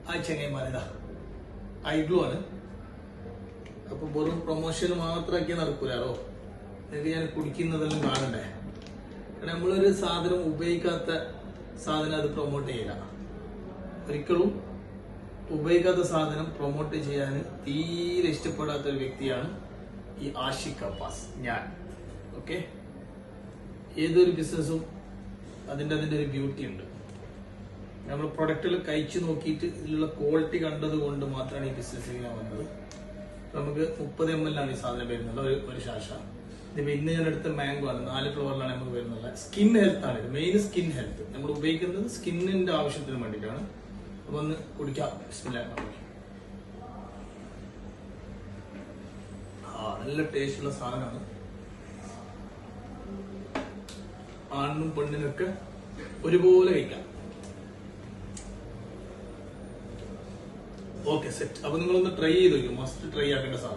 ആ ചങ്ങന്മാരേതാ ഐഗ്ലൂ ആണ്. അപ്പൊ വെറും പ്രൊമോഷൻ മാത്രമാക്കിയാൽ നടക്കൂലോ. നിങ്ങൾക്ക് ഞാൻ കുടിക്കുന്നതെല്ലാം കാണണ്ടേ. കാരണം നമ്മളൊരു സാധനം ഉപയോഗിക്കാത്ത സാധനം അത് പ്രൊമോട്ട് ചെയ്യില്ല. ഒരിക്കലും ഉപയോഗിക്കാത്ത സാധനം പ്രൊമോട്ട് ചെയ്യാൻ തീരെ ഇഷ്ടപ്പെടാത്ത ഒരു വ്യക്തിയാണ് ഈ ആഷിഖ് അബ്ബാസ് ഞാൻ. ഓക്കെ, ഏതൊരു ബിസിനസ്സും അതിൻ്റെ ഒരു ബ്യൂട്ടി ഉണ്ട്. നമ്മൾ പ്രൊഡക്റ്റുകൾ കഴിച്ചു നോക്കിയിട്ട് ഇതിലുള്ള ക്വാളിറ്റി കണ്ടത് കൊണ്ട് മാത്രമാണ് ഈ ബിസിനസ്സിൽ ഞാൻ വന്നത്. നമുക്ക് 30 ml ആണ് ഈ സാധനം വരുന്നത്, ഒരു ശാശ. ഇതിപ്പോ ഇന്ന് ഞാൻ എടുത്ത മാംഗോ ആണ്, 4 ഫ്ലവറിലാണ് നമുക്ക് വരുന്നത്. സ്കിൻ ഹെൽത്ത് ആണ് ഇത്, മെയിൻ സ്കിൻ ഹെൽത്ത്. നമ്മൾ ഉപയോഗിക്കുന്നത് സ്കിന്നിന്റെ ആവശ്യത്തിന് വേണ്ടിയിട്ടാണ്. അപ്പൊ ഒന്ന് കുടിക്കാം. നല്ല ടേസ്റ്റുള്ള സാധനമാണ്. ആണിനും പെണ്ണിനൊക്കെ ഒരുപോലെ കഴിക്കാം. Okay, set. അപ്പൊ നിങ്ങളൊന്ന് ട്രൈ ചെയ്ത് നോക്കും. മസ്റ്റ് ട്രൈ ആക്കേണ്ട സാധനം.